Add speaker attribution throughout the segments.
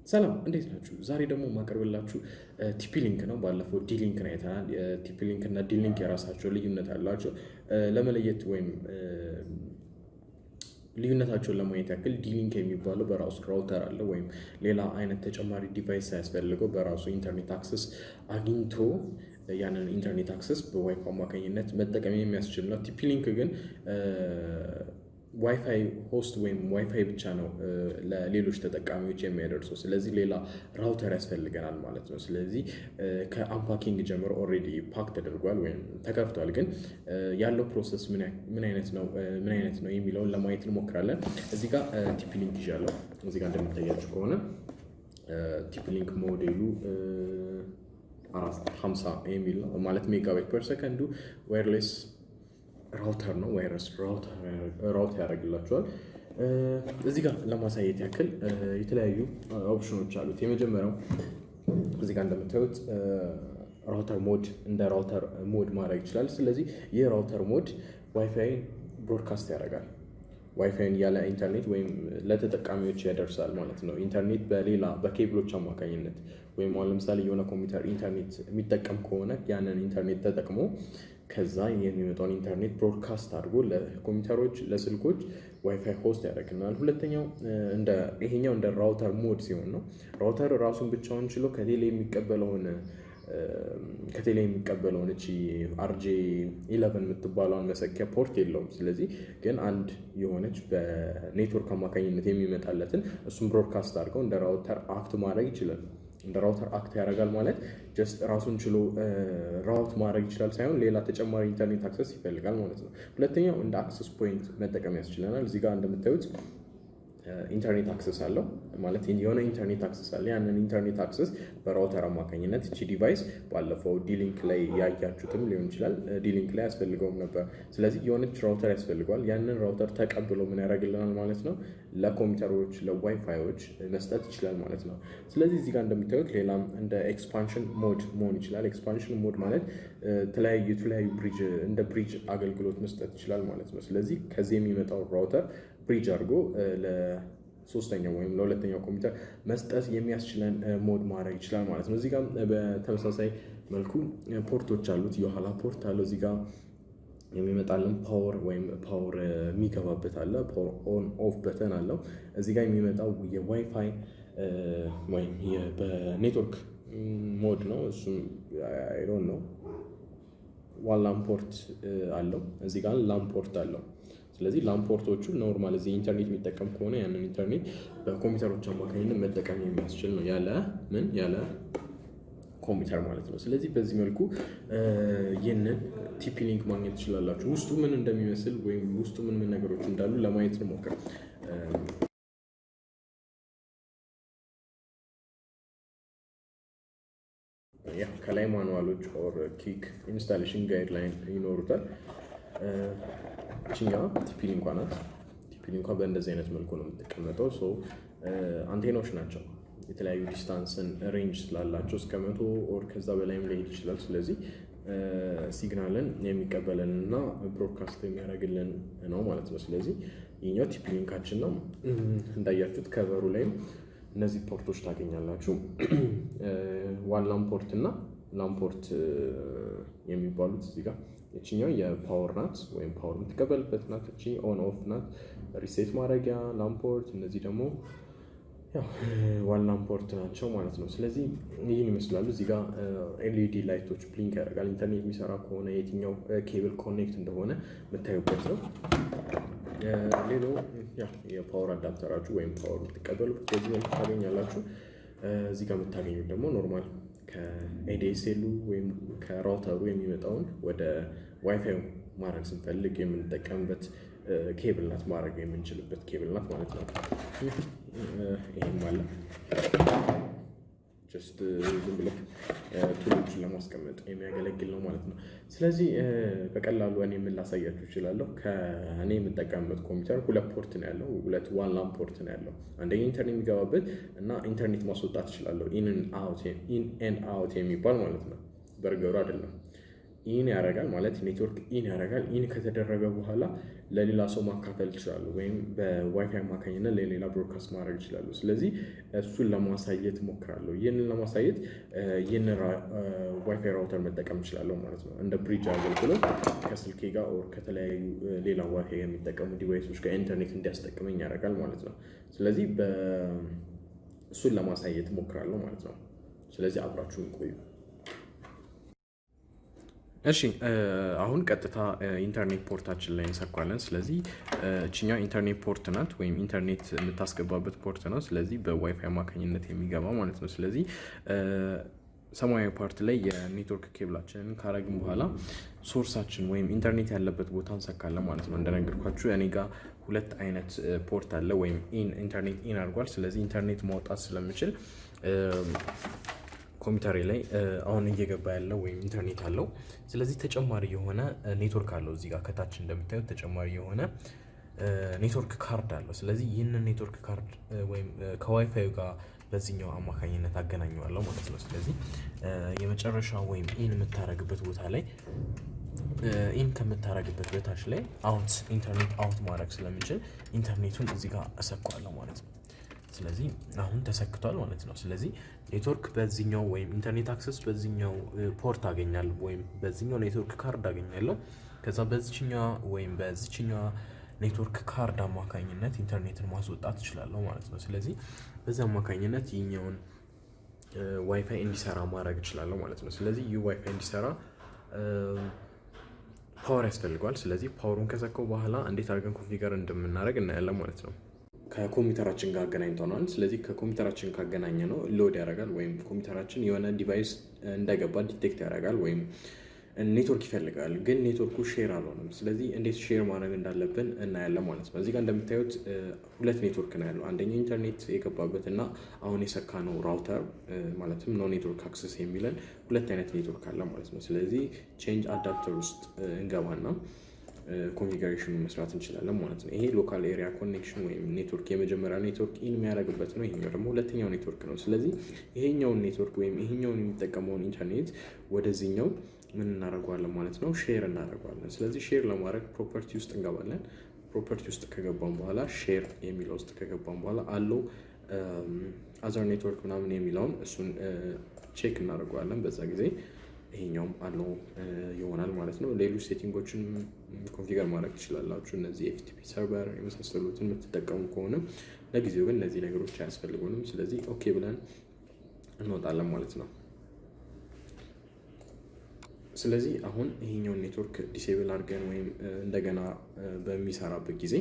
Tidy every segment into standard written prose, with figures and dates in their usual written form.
Speaker 1: ሰላም እንዴት ናችሁ? ዛሬ ደግሞ ማቀርብላችሁ ቲፒ ሊንክ ነው። ባለፈው ዲ ሊንክ ነው አይተናል። ቲፒ ሊንክ እና ዲ ሊንክ የራሳቸው ልዩነት አላቸው። ለመለየት ወይም ልዩነታቸውን ለማየት ያክል ዲ ሊንክ የሚባለው በራሱ ራውተር አለ ወይም ሌላ አይነት ተጨማሪ ዲቫይስ ሳያስፈልገው በራሱ ኢንተርኔት አክሰስ አግኝቶ ያንን ኢንተርኔት አክሰስ በዋይፋይ አማካኝነት መጠቀም የሚያስችል ነው። ቲፒ ሊንክ ግን ዋይፋይ ሆስት ወይም ዋይፋይ ብቻ ነው ለሌሎች ተጠቃሚዎች የሚያደርሰው። ስለዚህ ሌላ ራውተር ያስፈልገናል ማለት ነው። ስለዚህ ከአምፓኪንግ ጀምሮ ኦልሬዲ ፓክ ተደርጓል ወይም ተከፍቷል። ግን ያለው ፕሮሰስ ምን አይነት ነው የሚለውን ለማየት እንሞክራለን። እዚህ ጋር ቲፒ ሊንክ ይዣለሁ። እዚህ ጋር እንደምታያችሁ ከሆነ ቲፒ ሊንክ ሞዴሉ 450 የሚል ነው ማለት ሜጋባይት ፐር ሰከንዱ ዋየርሌስ ራውተር ነው። ዋይረስ ራውተር ያደርግላቸዋል። እዚህ ጋር ለማሳየት ያክል የተለያዩ ኦፕሽኖች አሉት። የመጀመሪያው እዚህ ጋር እንደምታዩት ራውተር ሞድ እንደ ራውተር ሞድ ማድረግ ይችላል። ስለዚህ ይህ ራውተር ሞድ ዋይፋይን ብሮድካስት ያደርጋል። ዋይፋይን ያለ ኢንተርኔት ወይም ለተጠቃሚዎች ያደርሳል ማለት ነው። ኢንተርኔት በሌላ በኬብሎች አማካኝነት ወይም አሁን ለምሳሌ የሆነ ኮምፒውተር ኢንተርኔት የሚጠቀም ከሆነ ያንን ኢንተርኔት ተጠቅሞ ከዛ የሚመጣውን ኢንተርኔት ብሮድካስት አድርጎ ለኮምፒውተሮች ለስልኮች ዋይፋይ ሆስት ያደርግናል። ሁለተኛው ይሄኛው እንደ ራውተር ሞድ ሲሆን ነው። ራውተር ራሱን ብቻውን ችሎ ከቴሌ የሚቀበለውን እቺ አርጄ 11 የምትባለውን መሰኪያ ፖርት የለውም። ስለዚህ ግን አንድ የሆነች በኔትወርክ አማካኝነት የሚመጣለትን እሱም ብሮድካስት አድርገው እንደ ራውተር አክት ማድረግ ይችላል። እንደ ራውተር አክት ያደርጋል ማለት ጀስት ራሱን ችሎ ራውት ማድረግ ይችላል ሳይሆን ሌላ ተጨማሪ ኢንተርኔት አክሰስ ይፈልጋል ማለት ነው። ሁለተኛው እንደ አክሰስ ፖይንት መጠቀም ያስችለናል። እዚህ ጋር እንደምታዩት ኢንተርኔት አክሰስ አለው ማለት የሆነ ኢንተርኔት አክሰስ አለ። ያንን ኢንተርኔት አክሰስ በራውተር አማካኝነት እቺ ዲቫይስ ባለፈው ዲሊንክ ላይ ያያችሁትም ሊሆን ይችላል። ዲሊንክ ላይ ያስፈልገውም ነበር። ስለዚህ የሆነች ራውተር ያስፈልገዋል። ያንን ራውተር ተቀብሎ ምን ያደርግልናል ማለት ነው ለኮምፒውተሮች ለዋይፋዮች መስጠት ይችላል ማለት ነው። ስለዚህ እዚህ ጋር እንደምታዩት ሌላም እንደ ኤክስፓንሽን ሞድ መሆን ይችላል። ኤክስፓንሽን ሞድ ማለት የተለያዩ ብሪጅ እንደ ብሪጅ አገልግሎት መስጠት ይችላል ማለት ነው። ስለዚህ ከዚህ የሚመጣው ራውተር ብሪጅ አድርጎ ለሶስተኛው ወይም ለሁለተኛው ኮምፒውተር መስጠት የሚያስችለን ሞድ ማድረግ ይችላል ማለት ነው። እዚህ ጋር በተመሳሳይ መልኩ ፖርቶች አሉት። የኋላ ፖርት አለው። እዚህ ጋር የሚመጣልን ፓወር ወይም ፓወር የሚገባበት አለ። ፓወር ኦን ኦፍ በተን አለው። እዚህ ጋር የሚመጣው የዋይፋይ ወይም በኔትወርክ ሞድ ነው። እሱም አይ ዶንት ኖ ዋን ላምፖርት አለው። እዚህ ጋር ላምፖርት አለው። ስለዚህ ላምፖርቶቹ ኖርማል እዚህ ኢንተርኔት የሚጠቀም ከሆነ ያንን ኢንተርኔት በኮምፒውተሮች አማካኝነት መጠቀም የሚያስችል ነው ያለ ኮምፒውተር ማለት ነው። ስለዚህ በዚህ መልኩ ይህንን ቲፒ ሊንክ ማግኘት ትችላላችሁ። ውስጡ ምን እንደሚመስል ወይም ውስጡ ምን ነገሮች እንዳሉ ለማየት እንሞክር። ከላይ ማኑዋሎች ኦር ኪክ ኢንስታሌሽን ጋይድላይን ይኖሩታል። እችኛዋ ቲፒ ሊንኳ ናት። ቲፒ ሊንኳ በእንደዚህ አይነት መልኩ ነው የምትቀመጠው። አንቴናዎች ናቸው። የተለያዩ ዲስታንስን ሬንጅ ስላላቸው እስከ 100 ኦር ከዛ በላይም ሊሄድ ይችላል። ስለዚህ ሲግናልን የሚቀበልን እና ብሮድካስት የሚያደርግልን ነው ማለት ነው። ስለዚህ ይህኛው ቲፒ ሊንካችን ነው። እንዳያችሁት ከቨሩ ላይም እነዚህ ፖርቶች ታገኛላችሁ። ዋን ላምፖርት እና ላምፖርት የሚባሉት እዚህ ጋር እቺኛው የፓወር ናት ወይም ፓወር የምትቀበልበት ናት። እቺ ኦን ኦፍ ናት ሪሴት ማድረጊያ ላምፖርት። እነዚህ ደግሞ ዋን ላምፖርት ናቸው ማለት ነው። ስለዚህ ይህን ይመስላሉ። እዚህ ጋር ኤልኢዲ ላይቶች ብሊንክ ያደርጋል። ኢንተርኔት የሚሰራ ከሆነ የትኛው ኬብል ኮኔክት እንደሆነ የምታዩበት ነው። ሌላው የፓወር አዳፕተራችሁ ወይም ፓወር የምትቀበሉበት በዚህ መልኩ ታገኛላችሁ። እዚህ ጋር የምታገኙት ደግሞ ኖርማል ከኤዲኤስኤሉ ወይም ከራውተሩ የሚመጣውን ወደ ዋይፋይ ማድረግ ስንፈልግ የምንጠቀምበት ኬብል ናት። ማድረግ የምንችልበት ኬብል ናት ማለት ነው። ይሄም አለ ጀስት ዝም ብለህ ቱሎችን ለማስቀመጥ የሚያገለግል ነው ማለት ነው። ስለዚህ በቀላሉ እኔ ላሳያችሁ እችላለሁ። ከእኔ የምጠቀምበት ኮምፒውተር ሁለት ፖርት ነው ያለው። ሁለት ዋን ላምፖርት ነው ያለው። አንደኛ ኢንተርኔት የሚገባበት እና ኢንተርኔት ማስወጣት እችላለሁ። ኢን ኤንድ አውት የሚባል ማለት ነው። በርገሩ አይደለም። ኢን ያደርጋል ማለት ኔትወርክ ኢን ያደርጋል። ኢን ከተደረገ በኋላ ለሌላ ሰው ማካፈል ይችላሉ፣ ወይም በዋይፋይ አማካኝነት ለሌላ ብሮድካስት ማድረግ ይችላሉ። ስለዚህ እሱን ለማሳየት ሞክራለሁ። ይህንን ለማሳየት ይህንን ዋይፋይ ራውተር መጠቀም ይችላለሁ ማለት ነው። እንደ ብሪጅ አገልግሎት ከስልኬ ጋር ኦር ከተለያዩ ሌላ ዋይፋይ የሚጠቀሙ ዲቫይሶች ጋር ኢንተርኔት እንዲያስጠቅመኝ ያደርጋል ማለት ነው። ስለዚህ እሱን ለማሳየት ሞክራለሁ ማለት ነው። ስለዚህ አብራችሁን ቆዩ። እሺ አሁን ቀጥታ ኢንተርኔት ፖርታችን ላይ እንሰካለን። ስለዚህ እችኛው ኢንተርኔት ፖርት ናት፣ ወይም ኢንተርኔት የምታስገባበት ፖርት ነው። ስለዚህ በዋይፋይ አማካኝነት የሚገባ ማለት ነው። ስለዚህ ሰማያዊ ፓርት ላይ የኔትወርክ ኬብላችንን ካረግን በኋላ ሶርሳችን ወይም ኢንተርኔት ያለበት ቦታ እንሰካለን ማለት ነው። እንደነገርኳችሁ እኔ ጋር ሁለት አይነት ፖርት አለ፣ ወይም ኢንተርኔት ኢን አድርጓል። ስለዚህ ኢንተርኔት ማውጣት ስለምችል ኮምፒውተሬ ላይ አሁን እየገባ ያለው ወይም ኢንተርኔት አለው። ስለዚህ ተጨማሪ የሆነ ኔትወርክ አለው። እዚህ ጋር ከታች እንደምታዩት ተጨማሪ የሆነ ኔትወርክ ካርድ አለው። ስለዚህ ይህንን ኔትወርክ ካርድ ወይም ከዋይፋዩ ጋር በዚህኛው አማካኝነት አገናኘዋለሁ ማለት ነው። ስለዚህ የመጨረሻ ወይም ኢን የምታረግበት ቦታ ላይ ኢን ከምታረግበት በታች ላይ ኢንተርኔት አውት ማድረግ ስለምንችል ኢንተርኔቱን እዚህ ጋር እሰካዋለሁ ማለት ነው። ስለዚህ አሁን ተሰክቷል ማለት ነው። ስለዚህ ኔትወርክ በዚህኛው ወይም ኢንተርኔት አክሰስ በዚህኛው ፖርት አገኛለሁ፣ ወይም በዚህኛው ኔትወርክ ካርድ አገኛለሁ። ከዛ በዚህኛው ወይም በዚህኛው ኔትወርክ ካርድ አማካኝነት ኢንተርኔትን ማስወጣት እችላለሁ ማለት ነው። ስለዚህ በዚህ አማካኝነት ይህኛውን ዋይፋይ እንዲሰራ ማድረግ እችላለሁ ማለት ነው። ስለዚህ ይህ ዋይፋይ እንዲሰራ ፓወር ያስፈልገዋል። ስለዚህ ፓወሩን ከሰካው በኋላ እንዴት አድርገን ኮንፊገር እንደምናደርግ እናያለን ማለት ነው። ከኮምፒውተራችን ጋር አገናኝተናል። ስለዚህ ከኮምፒውተራችን ካገናኘ ነው ሎድ ያደርጋል፣ ወይም ኮምፒውተራችን የሆነ ዲቫይስ እንደገባ ዲቴክት ያደርጋል፣ ወይም ኔትወርክ ይፈልጋል፣ ግን ኔትወርኩ ሼር አልሆነም። ስለዚህ እንዴት ሼር ማድረግ እንዳለብን እናያለን ማለት ነው። እዚህ ጋር እንደምታዩት ሁለት ኔትወርክ ነው ያለው። አንደኛው ኢንተርኔት የገባበት እና አሁን የሰካነው ራውተር ማለትም ኖ ኔትወርክ አክሰስ የሚለን ሁለት አይነት ኔትወርክ አለ ማለት ነው። ስለዚህ ቼንጅ አዳፕተር ውስጥ እንገባና ኮንፊገሬሽኑን መስራት እንችላለን ማለት ነው። ይሄ ሎካል ኤሪያ ኮኔክሽን ወይም ኔትወርክ የመጀመሪያ ኔትወርክ ኢን የሚያደርግበት ነው። ይሄኛው ደግሞ ሁለተኛው ኔትወርክ ነው። ስለዚህ ይሄኛውን ኔትወርክ ወይም ይሄኛውን የሚጠቀመውን ኢንተርኔት ወደዚህኛው ምን እናደርገዋለን ማለት ነው፣ ሼር እናደርገዋለን። ስለዚህ ሼር ለማድረግ ፕሮፐርቲ ውስጥ እንገባለን። ፕሮፐርቲ ውስጥ ከገባን በኋላ ሼር የሚለው ውስጥ ከገባን በኋላ አለው አዘር ኔትወርክ ምናምን የሚለውን እሱን ቼክ እናደርገዋለን። በዛ ጊዜ ይሄኛውም አለው ይሆናል ማለት ነው። ሌሎች ሴቲንጎችን ኮንፊገር ማድረግ ትችላላችሁ። እነዚህ ኤፍቲፒ ሰርቨር የመሳሰሉትን የምትጠቀሙ ከሆነ ለጊዜው ግን እነዚህ ነገሮች አያስፈልጉንም። ስለዚህ ኦኬ ብለን እንወጣለን ማለት ነው። ስለዚህ አሁን ይሄኛውን ኔትወርክ ዲሴብል አድርገን ወይም እንደገና በሚሰራበት ጊዜ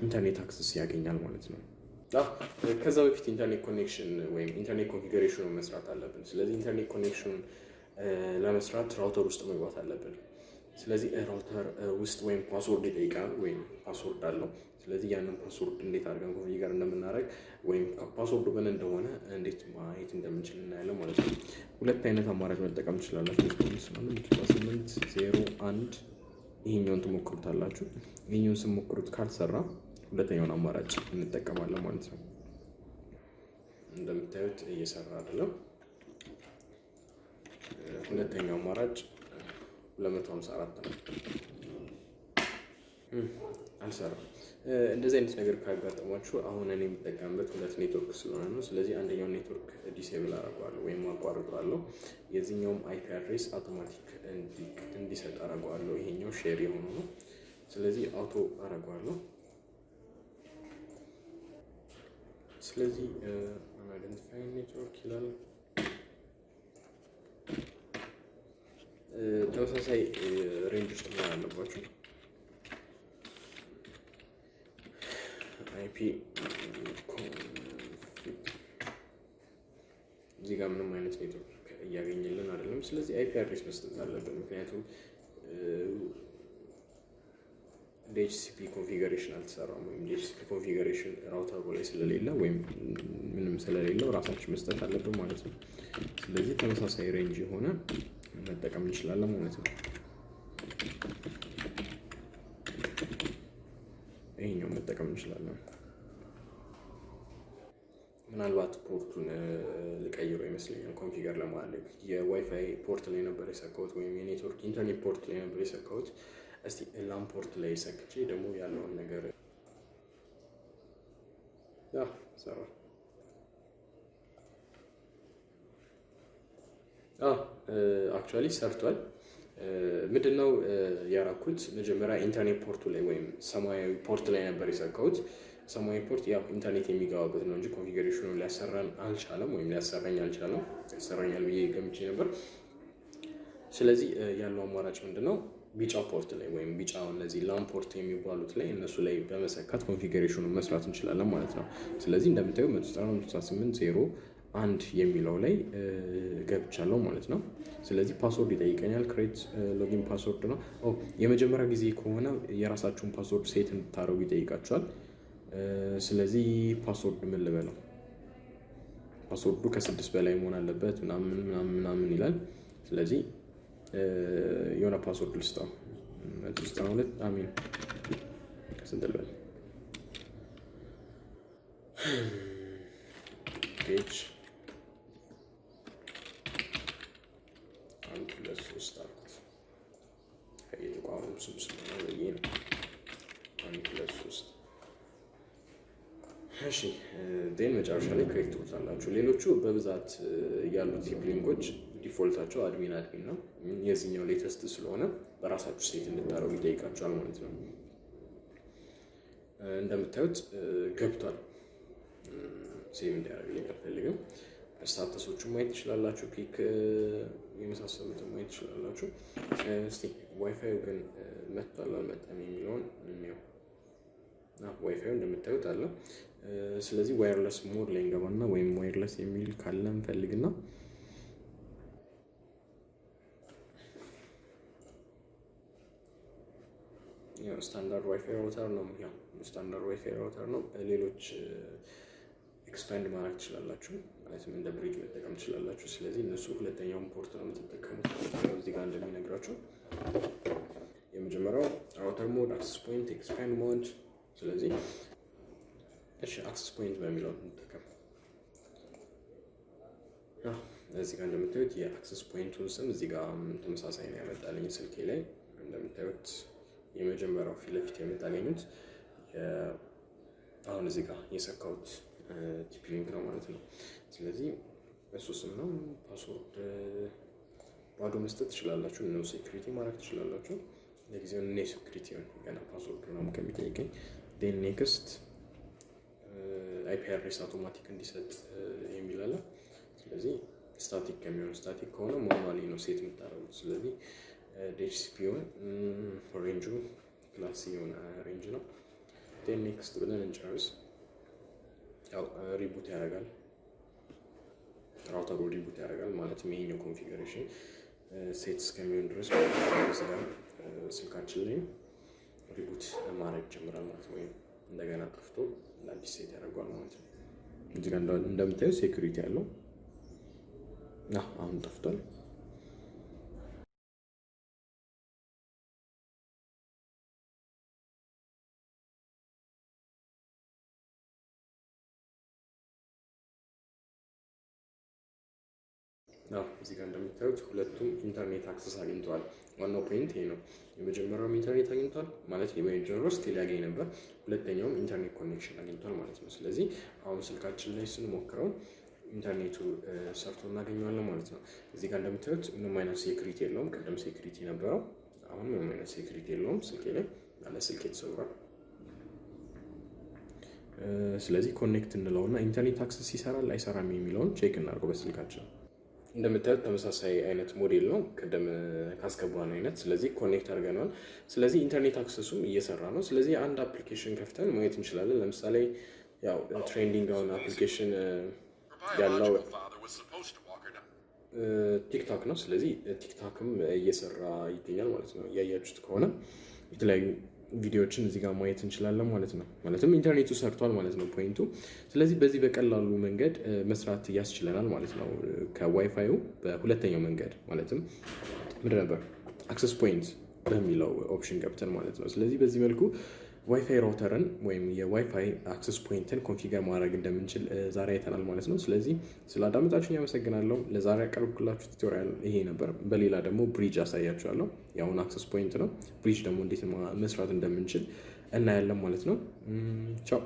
Speaker 1: ኢንተርኔት አክሰስ ያገኛል ማለት ነው። ከዛ በፊት ኢንተርኔት ኮኔክሽን ወይም ኢንተርኔት ኮንፊገሬሽኑን መስራት አለብን። ስለዚህ ኢንተርኔት ኮኔክሽኑን ለመስራት ራውተር ውስጥ መግባት አለብን። ስለዚህ ራውተር ውስጥ ወይም ፓስወርድ ይጠይቃል፣ ወይም ፓስወርድ አለው። ስለዚህ ያንን ፓስወርድ እንዴት አድርገን ኮንፊገር እንደምናደርግ ወይም ፓስወርዱ ምን እንደሆነ እንዴት ማየት እንደምንችል እናያለን ማለት ነው። ሁለት አይነት አማራጭ መጠቀም ትችላላችሁ። 8.0.1 ይሄኛውን ትሞክሩታላችሁ። ይሄኛውን ስሞክሩት ካልሰራ ሁለተኛውን አማራጭ እንጠቀማለን ማለት ነው። እንደምታዩት እየሰራ አይደለም። ሁለተኛው አማራጭ 254 ነው። አልሰራም። እንደዚህ አይነት ነገር ካጋጠማችሁ አሁን እኔ የምጠቀምበት ሁለት ኔትወርክ ስለሆነ ነው። ስለዚህ አንደኛው ኔትወርክ ዲሴብል አደርገዋለሁ ወይም አቋርጠዋለሁ። የዚህኛውም አይፒ አድሬስ አውቶማቲክ እንዲሰጥ አደርገዋለሁ። ይሄኛው ሼር የሆነ ነው። ስለዚህ አውቶ አደርገዋለሁ። ስለዚህ አይደንቲፋይ ኔትወርክ ይላል። ተመሳሳይ ሬንጅ ውስጥ መሆን አለባችሁ። አይፒ እዚህ ጋር ምንም አይነት ኔትወርክ እያገኘልን አይደለም። ስለዚህ አይፒ አድሬስ መስጠት አለብን። ምክንያቱም ዲኤችሲፒ ኮንፊገሬሽን አልተሰራም፣ ወይም ዲኤችሲፒ ኮንፊገሬሽን ራውተሩ ላይ ስለሌለ ወይም ምንም ስለሌለው ራሳችን መስጠት አለብን ማለት ነው። ስለዚህ ተመሳሳይ ሬንጅ የሆነ መጠቀም እንችላለን ማለት ነው። ይሄኛው መጠቀም እንችላለን። ምናልባት ፖርቱን ልቀይሮ ይመስለኛል ኮንፊገር ለማድረግ የዋይፋይ ፖርት ላይ ነበር የሰካሁት ወይም የኔትወርክ ኢንተርኔት ፖርት ላይ ነበር የሰካሁት። እስቲ ላም ፖርት ላይ ሰክቼ ደግሞ ያለውን ነገር ሰራ አክቹዋሊ ሰርቷል። ምንድነው ያራኩት መጀመሪያ ኢንተርኔት ፖርቱ ላይ ወይም ሰማያዊ ፖርት ላይ ነበር የሰካሁት። ሰማያዊ ፖርት ያው ኢንተርኔት የሚገባበት ነው እንጂ ኮንፊገሬሽኑን ሊያሰራን አልቻለም ወይም ሊያሰራኝ አልቻለም። ያሰራኛል ብዬ ገምቼ ነበር። ስለዚህ ያለው አማራጭ ምንድነው ቢጫ ፖርት ላይ ወይም ቢጫው እነዚህ ላም ፖርት የሚባሉት ላይ እነሱ ላይ በመሰካት ኮንፊገሬሽኑን መስራት እንችላለን ማለት ነው። ስለዚህ እንደምታዩ 192.168.0.1 የሚለው ላይ ገብቻለሁ ማለት ነው። ስለዚህ ፓስወርድ ይጠይቀኛል። ክሬት ሎጊን ፓስወርድ ነው። የመጀመሪያ ጊዜ ከሆነ የራሳችሁን ፓስወርድ ሴት እንድታረጉ ይጠይቃችኋል። ስለዚህ ፓስወርድ ምን ልበለው? ፓስወርዱ ከ6 በላይ መሆን አለበት ምናምን ይላል። ስለዚህ የሆነ ፓስወርድ ልስጠው 192 አሚን ስንት ልበል? ፔጅ 1 2 3 አልኩት። የተቋሙ ስም ስለሆነ ብዬ ነው 1 2 3። እሺ ዴን መጨረሻ ላይ ክሬት ትሉታላችሁ። ሌሎቹ በብዛት ያሉት ሊንኮች ዲፎልታቸው አድሚን ነው። የዚህኛው ሌተስት ስለሆነ በራሳችሁ ሴት እንድታረጉ ይጠይቃችኋል ማለት ነው። እንደምታዩት ገብቷል። ሴቭ እንዲያደርግልኝ አልፈልግም። ስታተሶቹን ማየት ትችላላችሁ። ፒክ የመሳሰሉትን ማየት ትችላላችሁ። እስቲ ዋይፋዩ ግን መጥቷል አልመጣም የሚለውን እንየው። ዋይፋዩ እንደምታዩት አለ። ስለዚህ ዋየርለስ ሞድ ላይ እንገባና ወይም ዋየርለስ የሚል ካለ እንፈልግና ስታንዳርድ ዋይፋይ ራውተር ነው። ያው ስታንዳርድ ዋይፋይ ራውተር ነው። ሌሎች ኤክስፓንድ ማድረግ ትችላላችሁ፣ ማለትም እንደ ብሪጅ መጠቀም ትችላላችሁ። ስለዚህ እነሱ ሁለተኛውን ፖርት ነው የምትጠቀሙት። እዚህ ጋር እንደሚነግራችሁ የመጀመሪያው ራውተር ሞድ፣ አክሰስ ፖይንት፣ ኤክስፓንድ ሞድ። ስለዚህ እሺ አክሰስ ፖይንት በሚለው እንጠቀም። እዚህ ጋር እንደምታዩት የአክሰስ ፖይንቱን ስም እዚህ ጋር ተመሳሳይ ነው ያመጣልኝ ስልኬ ላይ እንደምታዩት የመጀመሪያው ፊት ለፊት የምታገኙት አሁን እዚህ ጋር የሰካሁት ቲፒ ሊንክ ነው ማለት ነው። ስለዚህ እሱ ስም ነው። ፓስወርድ ባዶ መስጠት ትችላላችሁ፣ ነው ሴኩሪቲ ማድረግ ትችላላችሁ። ለጊዜው እኔ ሴኩሪቲ ገና ፓስወርድ ነው ከሚጠይቀኝ ዴን ኔክስት አይፒ አድሬስ አውቶማቲክ እንዲሰጥ የሚል አለ። ስለዚህ ስታቲክ ከሚሆን ስታቲክ ከሆነ ማኑዋሊ ነው ሴት የምታደርጉት። ስለዚህ ዲኤችሲፒውን ሬንጁ ክላስ የሆነ ሬንጅ ነው። ዴን ኔክስት ብለን እንጨርስ። ያው ሪቡት ያደርጋል፣ ራውተሩ ሪቡት ያደርጋል ማለት ይሄኛው ኮንፊገሬሽን ሴት እስከሚሆን ድረስ ስልካችን ላይ ሪቡት ማድረግ ጀምራል ማለት ነው። እንደገና ጠፍቶ ለአዲስ ሴት ያደርገዋል ማለት ነው። እዚህ ጋር እንደምታዩ ሴኩሪቲ ያለው አሁን ጠፍቷል። እዚህ ጋር እንደምታዩት ሁለቱም ኢንተርኔት አክሰስ አግኝተዋል። ዋናው ፖይንት ይሄ ነው። የመጀመሪያውም ኢንተርኔት አግኝቷል ማለት የመጀመሪያው ስቲል ያገኝ ነበር፣ ሁለተኛውም ኢንተርኔት ኮኔክሽን አግኝቷል ማለት ነው። ስለዚህ አሁን ስልካችን ላይ ስንሞክረው ኢንተርኔቱ ሰርቶ እናገኘዋለን ማለት ነው። እዚህ ጋር እንደምታዩት ምንም አይነት ሴኩሪቲ የለውም። ቅድም ሴኩሪቲ ነበረው፣ አሁን ምንም አይነት ሴኩሪቲ የለውም። ስልኬ ላይ ያለ ስልኬ ተሰውሯል። ስለዚህ ኮኔክት እንለውና ኢንተርኔት አክሰስ ይሰራል አይሰራም የሚለውን ቼክ እናድርገው በስልካችን። እንደምታዩት ተመሳሳይ አይነት ሞዴል ነው ቅድም ካስገባነው አይነት። ስለዚህ ኮኔክት አድርገናል። ስለዚህ ኢንተርኔት አክሰሱም እየሰራ ነው። ስለዚህ አንድ አፕሊኬሽን ከፍተን ማየት እንችላለን። ለምሳሌ ያው ትሬንዲንግ አሁን አፕሊኬሽን ያለው ቲክቶክ ነው። ስለዚህ ቲክቶክም እየሰራ ይገኛል ማለት ነው። እያያችሁት ከሆነ የተለያዩ ቪዲዮዎችን እዚህ ጋር ማየት እንችላለን ማለት ነው። ማለትም ኢንተርኔቱ ሰርቷል ማለት ነው ፖይንቱ። ስለዚህ በዚህ በቀላሉ መንገድ መስራት ያስችለናል ማለት ነው። ከዋይፋዩ በሁለተኛው መንገድ ማለትም ምንድን ነበር አክሰስ ፖይንት በሚለው ኦፕሽን ገብተን ማለት ነው። ስለዚህ በዚህ መልኩ ዋይፋይ ራውተርን ወይም የዋይፋይ አክሰስ ፖይንትን ኮንፊገር ማድረግ እንደምንችል ዛሬ አይተናል ማለት ነው። ስለዚህ ስላዳመጣችሁኝ አመሰግናለሁ። ለዛሬ ያቀርብኩላችሁ ቱቶሪያል ይሄ ነበር። በሌላ ደግሞ ብሪጅ አሳያችኋለሁ። ያሁን አክሰስ ፖይንት ነው። ብሪጅ ደግሞ እንዴት መስራት እንደምንችል እናያለን ማለት ነው። ቻው